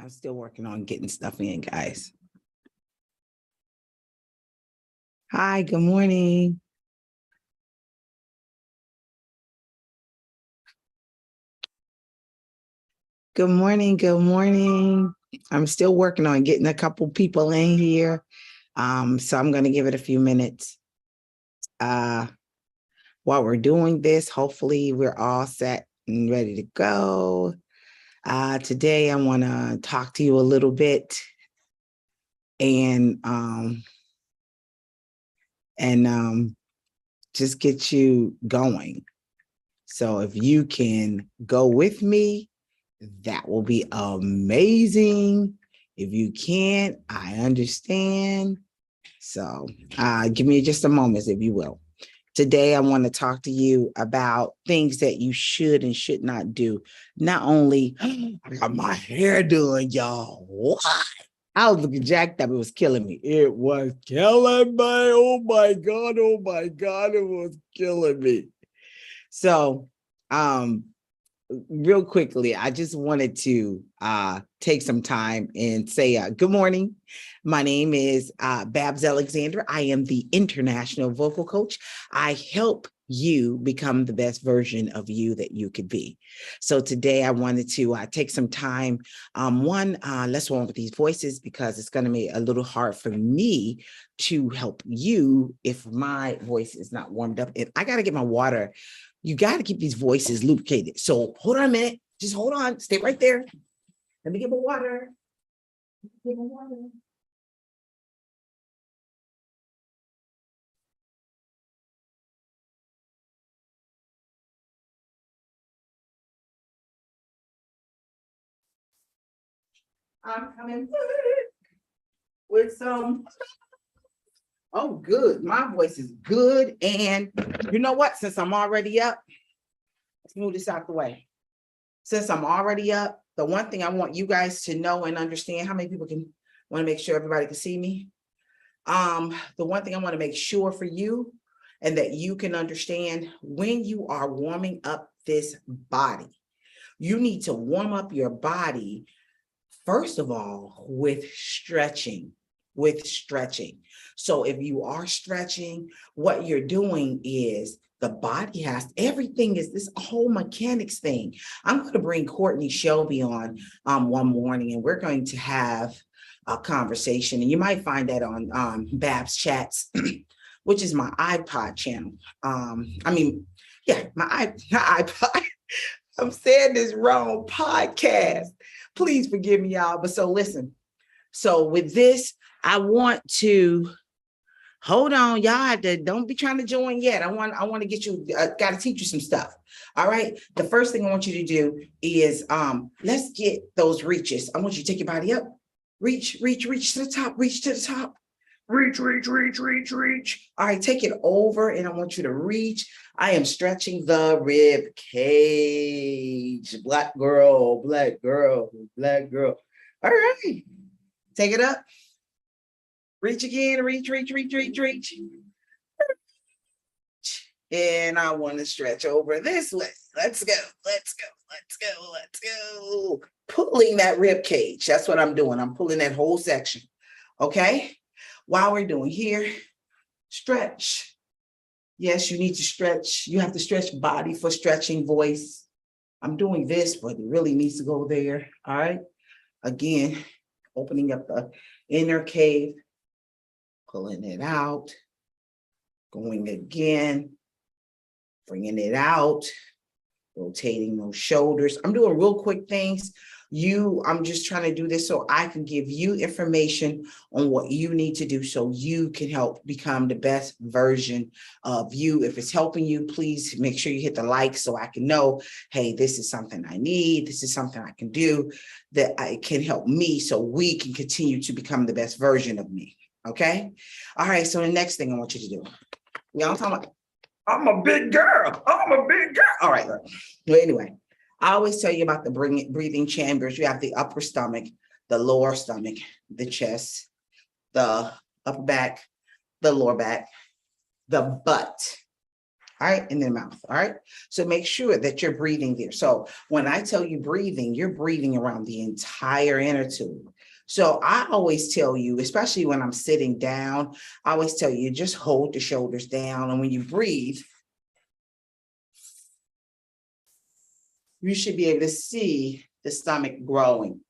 I'm still working on getting stuff in, guys. Hi, good morning. Good morning, good morning. I'm still working on getting a couple people in here. So I'm going to give it a few minutes. While we're doing this, hopefully we're all set and ready to go. Today I want to talk to you a little bit and just get you going. So if you can go with me, that will be amazing. If you can't, I understand. So give me just a moment, if you will. Today, I want to talk to you about things that you should and should not do. Not only, I got my hair done, y'all. What? I was looking jacked up. It was killing me. It was killing me. Oh my God. Oh my God. It was killing me. So, real quickly, I just wanted to take some time and say good morning. My name is Babs Alexander. I am the international vocal coach. I help you become the best version of you that you could be. So today I wanted to take some time. Let's warm up with these voices because it's going to be a little hard for me to help you if my voice is not warmed up. And I got to get my water. You got to keep these voices lubricated. So hold on a minute. Just hold on. Stay right there. Let me get my water. Get my water. I'm coming with some. Oh, good. My voice is good. And you know what? Since I'm already up, let's move this out the way. Since I'm already up, the one thing I want you guys to know and understand, how many people can want to make sure everybody can see me? The one thing I want to make sure for you and that you can understand, when you are warming up this body, you need to warm up your body, first of all, with stretching. So if you are stretching, what you're doing is the body everything is this whole mechanics thing. I'm going to bring Courtney Shelby on one morning, and we're going to have a conversation, and you might find that on Babs Chats, which is my iPod channel. My iPod. I'm saying this wrong, podcast. Please forgive me, y'all. But so listen. So with this, I want to hold on, y'all. Don't be trying to join yet. I want to get you. Got to teach you some stuff. All right. The first thing I want you to do is let's get those reaches. I want you to take your body up. Reach to the top. Reach to the top. Reach. All right, take it over, and I want you to reach. I am stretching the rib cage. Black girl. All right, take it up. Reach again. Reach. And I want to stretch over this way. Let's go. Pulling that rib cage. That's what I'm doing. I'm pulling that whole section. Okay. While we're doing here, stretch. Yes, you need to stretch. You have to stretch body for stretching voice. I'm doing this, but it really needs to go there. All right. Again, opening up the inner cave, pulling it out, going again, bringing it out, rotating those shoulders. I'm doing real quick things. I'm just trying to do this so I can give you information on what you need to do so you can help become the best version of you. If it's helping you, please make sure you hit the like so I can know, hey, this is something I need. This is something I can do that can help me so we can continue to become the best version of me. Okay. All right. So the next thing I want you to do, y'all talking about, I'm a big girl. All right. Well, anyway, I always tell you about the breathing chambers. You have the upper stomach, the lower stomach, the chest, the upper back, the lower back, the butt. all right, in their mouth, all right? So make sure that you're breathing there. So when I tell you breathing, you're breathing around the entire inner tube. So I always tell you, especially when I'm sitting down, I always tell you, just hold the shoulders down. And when you breathe, you should be able to see the stomach growing.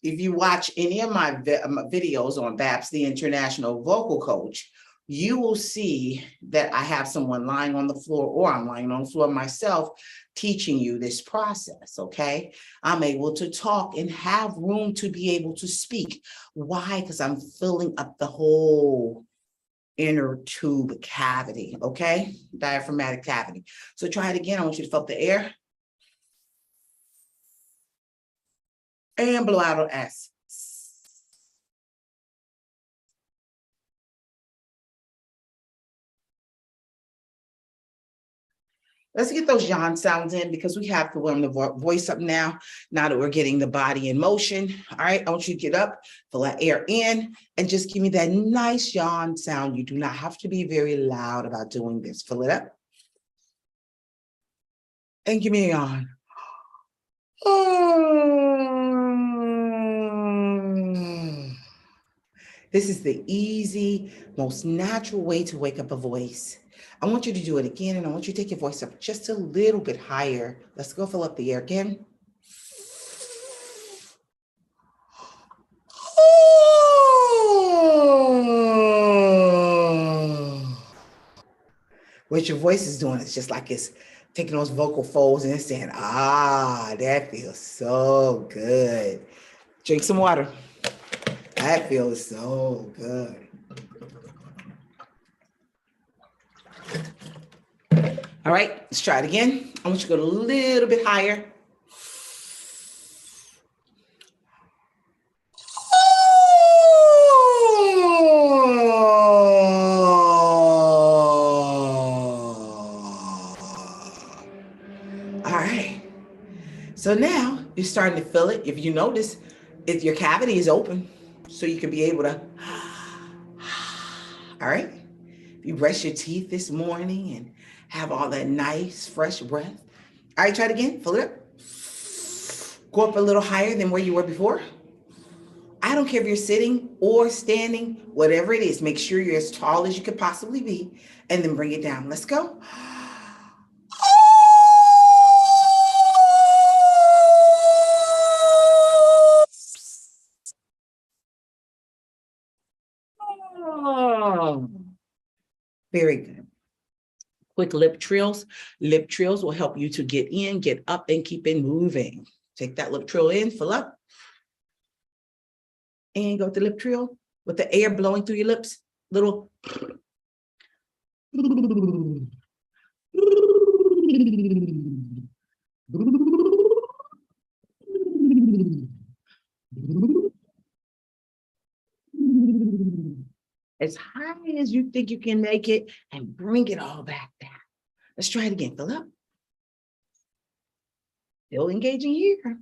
If you watch any of my videos on Babs, the International Vocal Coach, you will see that I have someone lying on the floor, or I'm lying on the floor myself, teaching you this process, okay? I'm able to talk and have room to be able to speak. Why? Because I'm filling up the whole inner tube cavity, okay? Diaphragmatic cavity. So try it again. I want you to fill up the air. And blow out on S. Let's get those yawn sounds in, because we have to warm the voice up now that we're getting the body in motion. All right, I want you to get up, fill that air in, and just give me that nice yawn sound. You do not have to be very loud about doing this. Fill it up. And give me a yawn. This is the easy, most natural way to wake up a voice. I want you to do it again, and I want you to take your voice up just a little bit higher. Let's go fill up the air again. What your voice is doing is just like it's taking those vocal folds and it's saying, ah, that feels so good. Drink some water. That feels so good. All right, let's try it again. I want you to go a little bit higher. All right. So now you're starting to feel it. If you notice, if your cavity is open, so you can be able to, all right? If you brush your teeth this morning and have all that nice, fresh breath. All right, try it again. Fill it up. Go up a little higher than where you were before. I don't care if you're sitting or standing, whatever it is, make sure you're as tall as you could possibly be, and then bring it down. Let's go. Very good. Quick lip trills. Lip trills will help you to get in, get up, and keep it moving. Take that lip trill in, fill up. And go with the lip trill with the air blowing through your lips. Little. As high as you think you can make it, and bring it all back down. Let's try it again. Fill up. Still engaging here.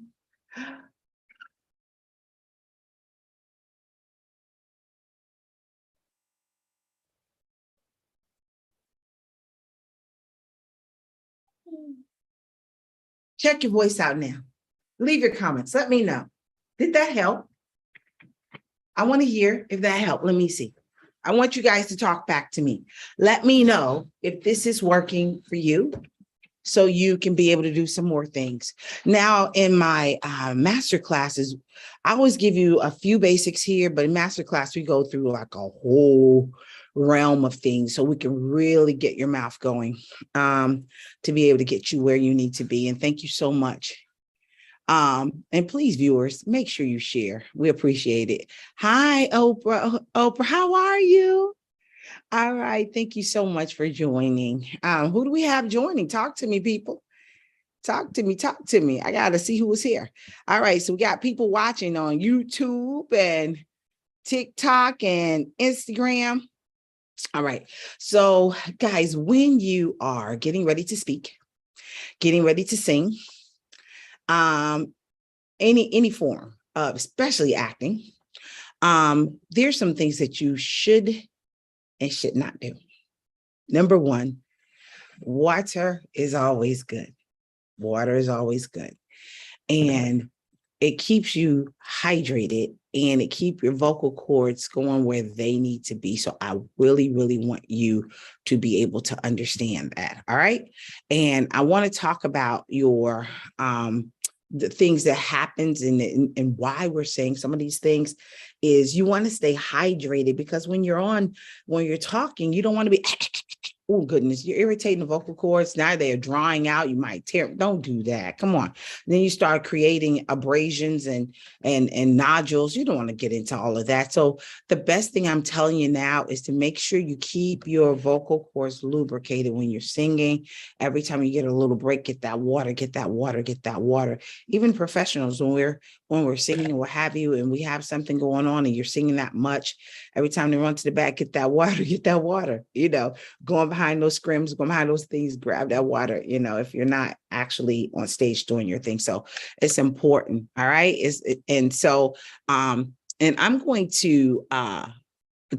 Check your voice out now. Leave your comments. Let me know. Did that help? I want to hear if that helped. Let me see. I want you guys to talk back to me. Let me know if this is working for you, so you can be able to do some more things. Now, in my master classes, I always give you a few basics here, but in master class, we go through like a whole realm of things so we can really get your mouth going to be able to get you where you need to be. And thank you so much. And please, viewers, make sure you share. We appreciate it. Hi, Oprah. Oprah, how are you? All right. Thank you so much for joining. Who do we have joining? Talk to me, people. Talk to me. Talk to me. I got to see who was here. All right. So we got people watching on YouTube and TikTok and Instagram. All right. So guys, when you are getting ready to speak, getting ready to sing, any form of, especially acting, there's some things that you should and should not do. Number one, Water is always good. Water is always good. And it keeps you hydrated and it keeps your vocal cords going where they need to be. So I really, really want you to be able to understand that. All right. And I want to talk about your the things that happens and why we're saying some of these things is you want to stay hydrated, because when you're talking, you don't want to be oh goodness, you're irritating the vocal cords. Now they're drying out. You might tear. Don't do that. Come on. Then you start creating abrasions and nodules. You don't want to get into all of that. So the best thing I'm telling you now is to make sure you keep your vocal cords lubricated when you're singing. Every time you get a little break, get that water, get that water, get that water. Even professionals, when we're singing and what have you, and we have something going on and you're singing that much, every time they run to the back, get that water, going behind those scrims, going behind those things, grab that water, if you're not actually on stage doing your thing. So it's important. All right. And I'm going to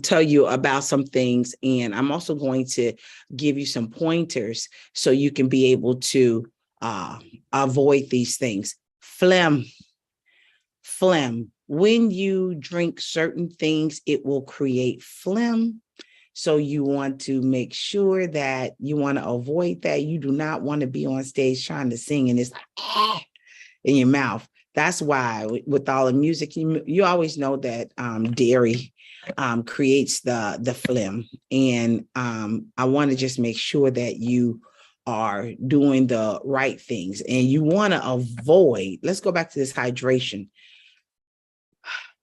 tell you about some things, and I'm also going to give you some pointers so you can be able to avoid these things. Phlegm. When you drink certain things, it will create phlegm. So you want to make sure that you want to avoid that. You do not want to be on stage trying to sing and it's like in your mouth. That's why with all the music, you always know that dairy creates the phlegm. And I want to just make sure that you are doing the right things, and you want to avoid, let's go back to this hydration.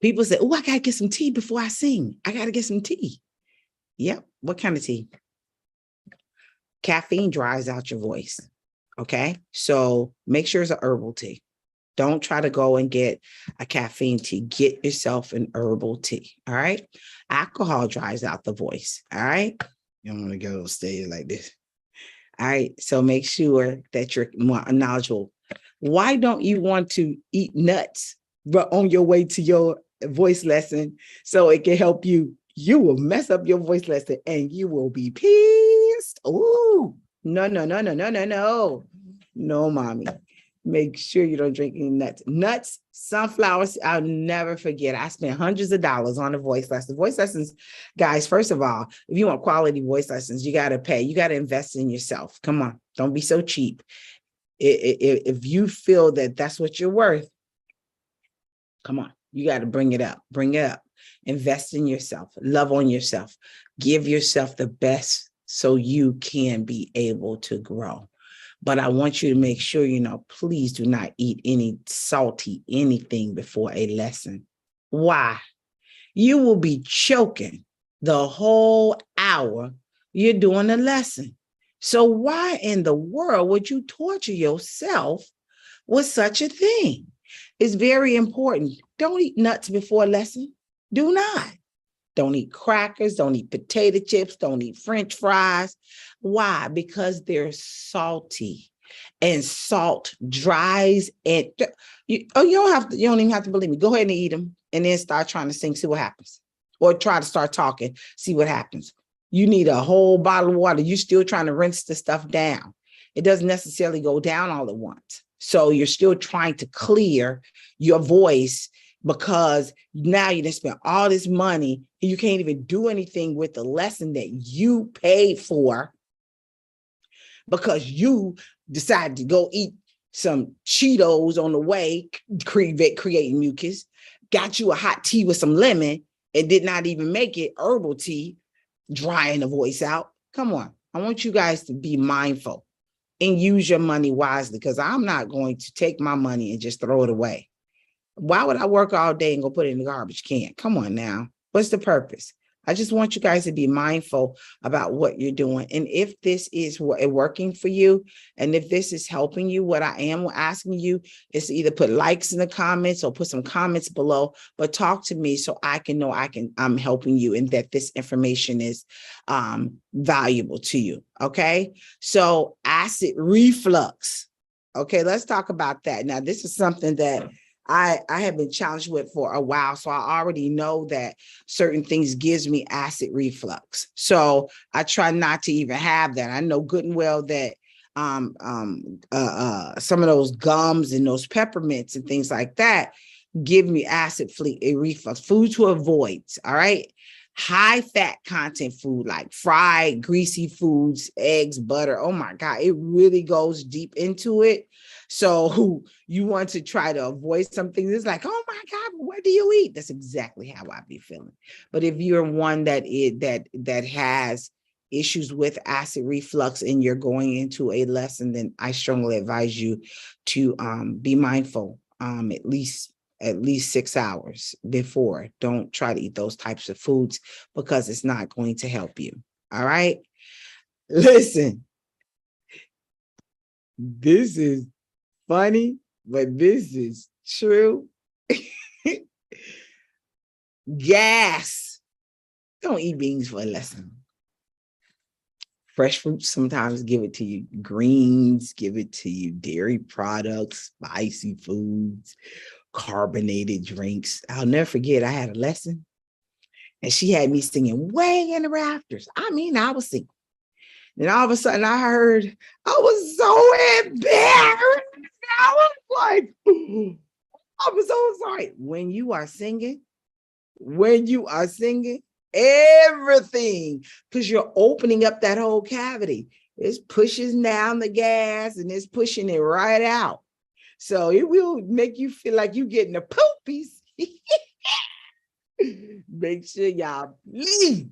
People say, oh, I got to get some tea before I sing. I got to get some tea. Yep. What kind of tea? Caffeine dries out your voice. Okay. So make sure it's a herbal tea. Don't try to go and get a caffeine tea. Get yourself an herbal tea. All right. Alcohol dries out the voice. All right. You don't want to go on stage like this. All right. So make sure that you're more knowledgeable. Why don't you want to eat nuts on your way to your voice lesson so it can help you? You will mess up your voice lesson and you will be pissed. Oh, no. No, mommy. Make sure you don't drink any nuts. Nuts, sunflowers, I'll never forget. I spent hundreds of dollars on a voice lesson. Voice lessons, guys, first of all, if you want quality voice lessons, you got to pay. You got to invest in yourself. Come on. Don't be so cheap. If you feel that that's what you're worth, come on. You got to bring it up. Bring it up. Invest in yourself. Love on yourself. Give yourself the best so you can be able to grow. But I want you to make sure, please do not eat any salty anything before a lesson. Why? You will be choking the whole hour you're doing a lesson. So why in the world would you torture yourself with such a thing? It's very important. Don't eat nuts before a lesson. Do not. Don't eat crackers. Don't eat potato chips. Don't eat French fries. Why? Because they're salty, and salt dries. And you don't even have to believe me. Go ahead and eat them, and then start trying to sing. See what happens, or try to start talking. See what happens. You need a whole bottle of water. You're still trying to rinse the stuff down. It doesn't necessarily go down all at once. So you're still trying to clear your voice, because now you done spent all this money and you can't even do anything with the lesson that you paid for, because you decided to go eat some Cheetos on the way, creating mucus, got you a hot tea with some lemon and did not even make it herbal tea, drying the voice out. Come on. I want you guys to be mindful and use your money wisely, because I'm not going to take my money and just throw it away. Why would I work all day and go put it in the garbage can? Come on now. What's the purpose? I just want you guys to be mindful about what you're doing. And if this is working for you, and if this is helping you, what I am asking you is to either put likes in the comments or put some comments below, but talk to me so I can know I'm helping you and that this information is valuable to you. Okay. So acid reflux. Okay. Let's talk about that. Now, this is something that I have been challenged with for a while. So I already know that certain things gives me acid reflux. So I try not to even have that. I know good and well that some of those gums and those peppermints and things like that give me acid reflux. Food to avoid, all right? High fat content food like fried, greasy foods, eggs, butter. Oh my God, it really goes deep into it. So you want to try to avoid something. It's like, oh my God, what do you eat? That's exactly how I be feeling. But if you're one that has issues with acid reflux and you're going into a lesson, then I strongly advise you to be mindful at least 6 hours before. Don't try to eat those types of foods because it's not going to help you. All right. Listen, this is funny, but this is true. Gas. Don't eat beans for a lesson. Fresh fruits sometimes give it to you. Greens give it to you. Dairy products, spicy foods, carbonated drinks. I'll never forget, I had a lesson and she had me singing way in the rafters. I mean, I was singing. Then all of a sudden I heard, I was so embarrassed. I was like, I'm so sorry. When you are singing, everything, because you're opening up that whole cavity. It's pushing down the gas and it's pushing it right out. So it will make you feel like you're getting the poopies. Make sure y'all please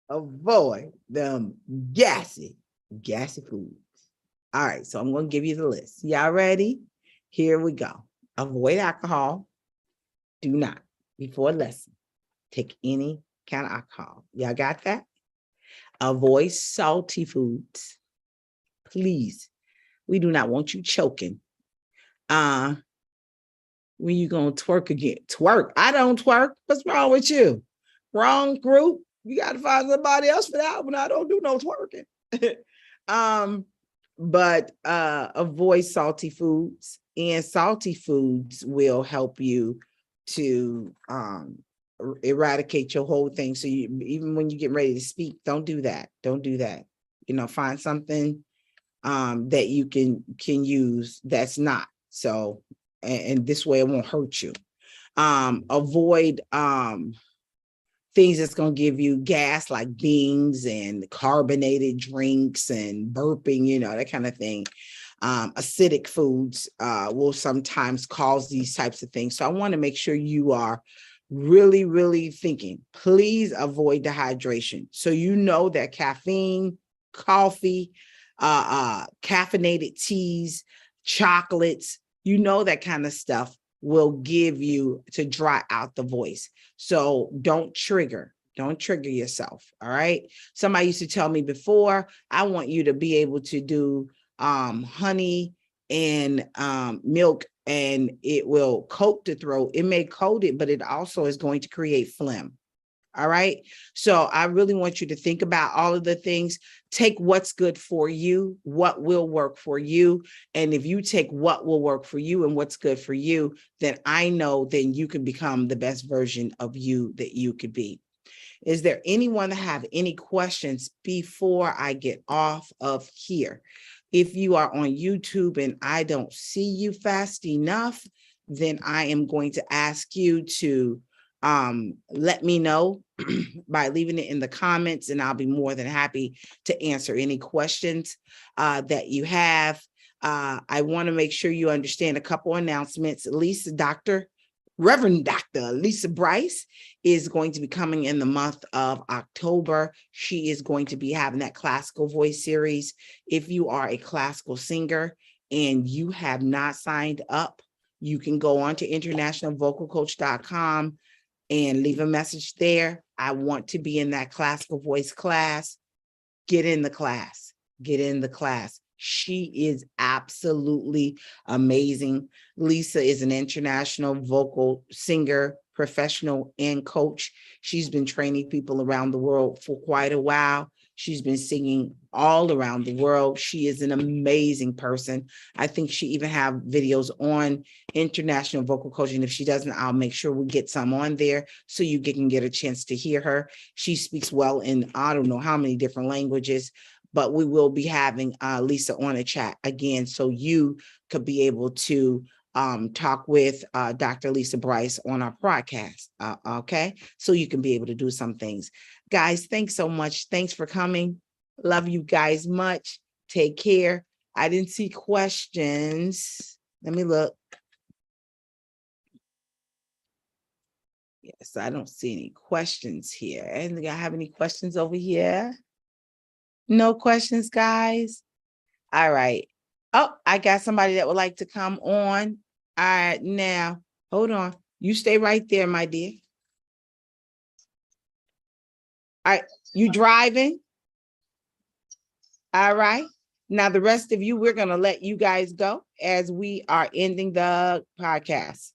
avoid them gassy foods. All right, so I'm going to give you the list. Y'all ready? Here we go. Avoid alcohol. Do not, before lesson, take any kind of alcohol. Y'all got that? Avoid salty foods. Please. We do not want you choking. When you gonna twerk again? Twerk. I don't twerk. What's wrong with you? Wrong group. You got to find somebody else for that one. I don't do no twerking. But avoid salty foods, and salty foods will help you to eradicate your whole thing. So you, even when you get ready to speak, don't do that. Don't do that. You know, find something that you can use that's not. So, and this way it won't hurt you. Avoid things that's going to give you gas, like beans and carbonated drinks and burping, you know, that kind of thing. Acidic foods will sometimes cause these types of things. So I want to make sure you are really, really thinking. Please avoid dehydration. So you know that caffeine, coffee, caffeinated teas, chocolates, you know, that kind of stuff will give you to dry out the voice. So don't trigger yourself. All right. Somebody used to tell me before, I want you to be able to do honey and milk, and it will coat the throat. It may coat it, but it also is going to create phlegm. All right. So I really want you to think about all of the things. Take what's good for you, what will work for you. And if you take what will work for you and what's good for you, then I know then you can become the best version of you that you could be. Is there anyone that have any questions before I get off of here? If you are on YouTube and I don't see you fast enough, then I am going to ask you to let me know by leaving it in the comments, and I'll be more than happy to answer any questions that you have. I want to make sure you understand a couple announcements. Reverend Dr. Lisa Bryce is going to be coming in the month of October. She is going to be having that classical voice series. If you are a classical singer and you have not signed up, you can go on to internationalvocalcoach.com and leave a message there. I want to be in that classical voice class. Get in the class. Get in the class. She is absolutely amazing. Lisa is an international vocal singer, professional, and coach. She's been training people around the world for quite a while. She's been singing all around the world. She is an amazing person. I think she even have videos on International Vocal Coaching. If she doesn't, I'll make sure we get some on there so you can get a chance to hear her. She speaks well in I don't know how many different languages, but we will be having Lisa on a chat again so you could be able to talk with Dr. Lisa Bryce on our broadcast. Okay, so you can be able to do some things. Guys, thanks so much. Thanks for coming. Love you guys much. Take care. I didn't see questions. Let me look. Yes, I don't see any questions here. And I have any questions over here? No questions, guys. All right. Oh, I got somebody that would like to come on. All right, now, hold on. You stay right there, my dear. All right, you driving? All right. Now, the rest of you, we're going to let you guys go as we are ending the podcast.